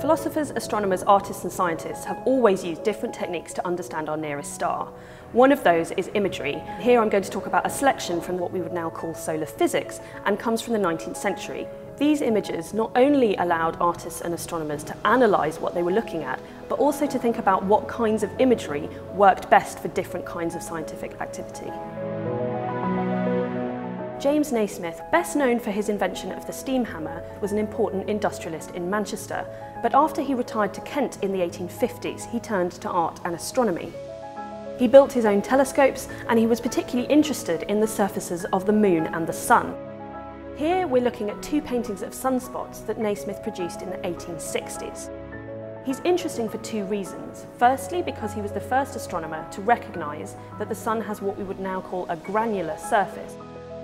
Philosophers, astronomers, artists and scientists have always used different techniques to understand our nearest star. One of those is imagery. Here I'm going to talk about a selection from what we would now call solar physics and comes from the 19th century. These images not only allowed artists and astronomers to analyse what they were looking at, but also to think about what kinds of imagery worked best for different kinds of scientific activity. James Naismith, best known for his invention of the steam hammer, was an important industrialist in Manchester, but after he retired to Kent in the 1850s, he turned to art and astronomy. He built his own telescopes, and he was particularly interested in the surfaces of the moon and the sun. Here we're looking at two paintings of sunspots that Naismith produced in the 1860s. He's interesting for two reasons. Firstly, because he was the first astronomer to recognise that the sun has what we would now call a granular surface.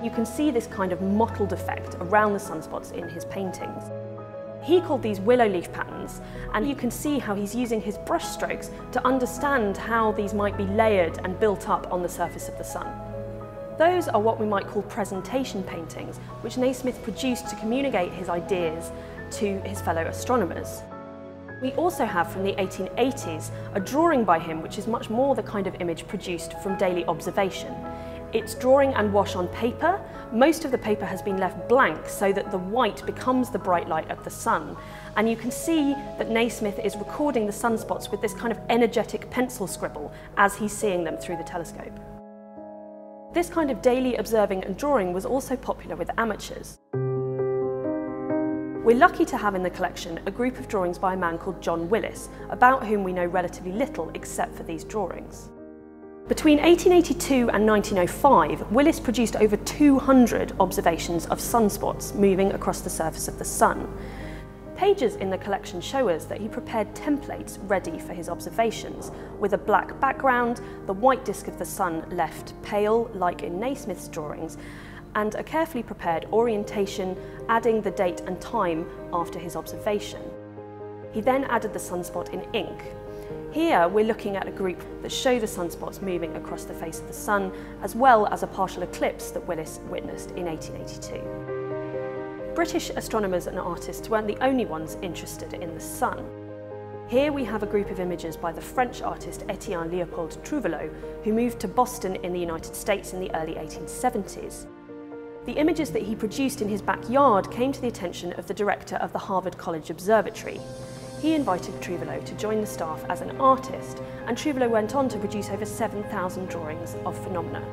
You can see this kind of mottled effect around the sunspots in his paintings. He called these willow leaf patterns, and you can see how he's using his brush strokes to understand how these might be layered and built up on the surface of the sun. Those are what we might call presentation paintings, which Naismith produced to communicate his ideas to his fellow astronomers. We also have from the 1880s a drawing by him which is much more the kind of image produced from daily observation. It's drawing and wash on paper. Most of the paper has been left blank so that the white becomes the bright light of the sun. And you can see that Naismith is recording the sunspots with this kind of energetic pencil scribble as he's seeing them through the telescope. This kind of daily observing and drawing was also popular with amateurs. We're lucky to have in the collection a group of drawings by a man called John Willis, about whom we know relatively little except for these drawings. Between 1882 and 1905, Willis produced over 200 observations of sunspots moving across the surface of the sun. Pages in the collection show us that he prepared templates ready for his observations, with a black background, the white disk of the sun left pale, like in Naismith's drawings, and a carefully prepared orientation, adding the date and time after his observation. He then added the sunspot in ink. Here we're looking at a group that show the sunspots moving across the face of the sun, as well as a partial eclipse that Willis witnessed in 1882. British astronomers and artists weren't the only ones interested in the sun. Here we have a group of images by the French artist Etienne Leopold Trouville, who moved to Boston in the United States in the early 1870s. The images that he produced in his backyard came to the attention of the director of the Harvard College Observatory. He invited Trouville to join the staff as an artist, and Trouville went on to produce over 7,000 drawings of phenomena.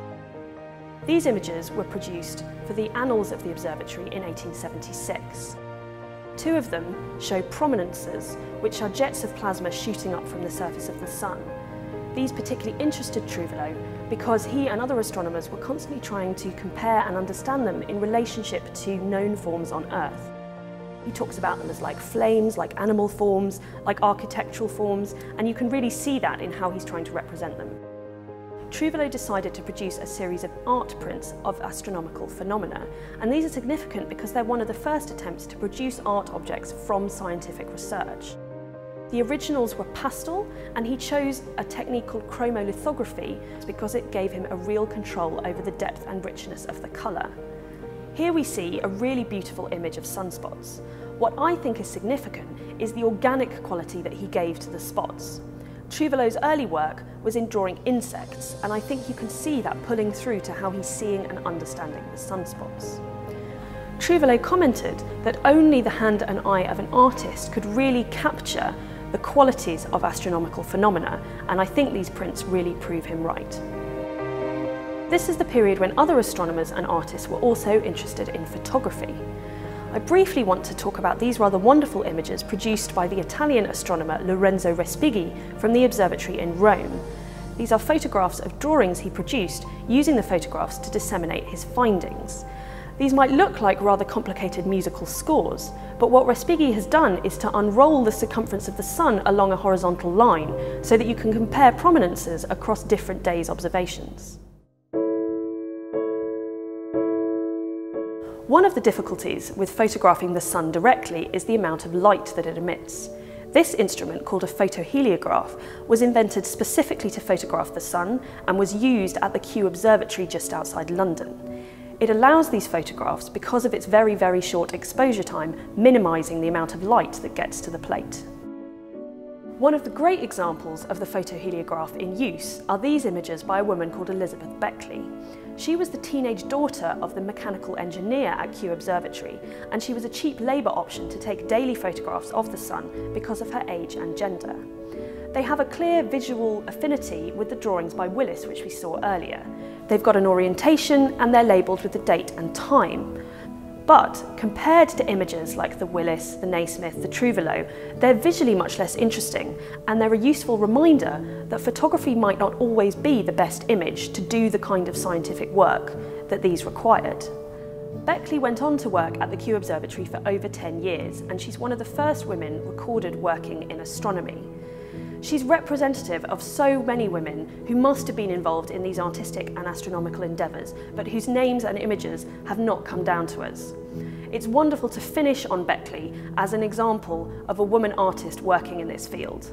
These images were produced for the Annals of the Observatory in 1876. Two of them show prominences, which are jets of plasma shooting up from the surface of the sun. These particularly interested Trouville because he and other astronomers were constantly trying to compare and understand them in relationship to known forms on Earth. He talks about them as like flames, like animal forms, like architectural forms, and you can really see that in how he's trying to represent them. Trouville decided to produce a series of art prints of astronomical phenomena, and these are significant because they're one of the first attempts to produce art objects from scientific research. The originals were pastel, and he chose a technique called chromolithography because it gave him a real control over the depth and richness of the colour. Here we see a really beautiful image of sunspots. What I think is significant is the organic quality that he gave to the spots. Trouville's early work was in drawing insects, and I think you can see that pulling through to how he's seeing and understanding the sunspots. Trouville commented that only the hand and eye of an artist could really capture the qualities of astronomical phenomena, and I think these prints really prove him right. This is the period when other astronomers and artists were also interested in photography. I briefly want to talk about these rather wonderful images produced by the Italian astronomer Lorenzo Respighi from the observatory in Rome. These are photographs of drawings he produced, using the photographs to disseminate his findings. These might look like rather complicated musical scores, but what Respighi has done is to unroll the circumference of the sun along a horizontal line so that you can compare prominences across different days' observations. One of the difficulties with photographing the sun directly is the amount of light that it emits. This instrument, called a photoheliograph, was invented specifically to photograph the sun and was used at the Kew Observatory just outside London. It allows these photographs because of its very, very short exposure time, minimising the amount of light that gets to the plate. One of the great examples of the photoheliograph in use are these images by a woman called Elizabeth Beckley. She was the teenage daughter of the mechanical engineer at Kew Observatory, and she was a cheap labour option to take daily photographs of the sun because of her age and gender. They have a clear visual affinity with the drawings by Willis, which we saw earlier. They've got an orientation and they're labelled with the date and time. But compared to images like the Willis, the Naismith, the Trouville, they're visually much less interesting, and they're a useful reminder that photography might not always be the best image to do the kind of scientific work that these required. Beckley went on to work at the Kew Observatory for over 10 years, and she's one of the first women recorded working in astronomy. She's representative of so many women who must have been involved in these artistic and astronomical endeavours, but whose names and images have not come down to us. It's wonderful to finish on Beckley as an example of a woman artist working in this field.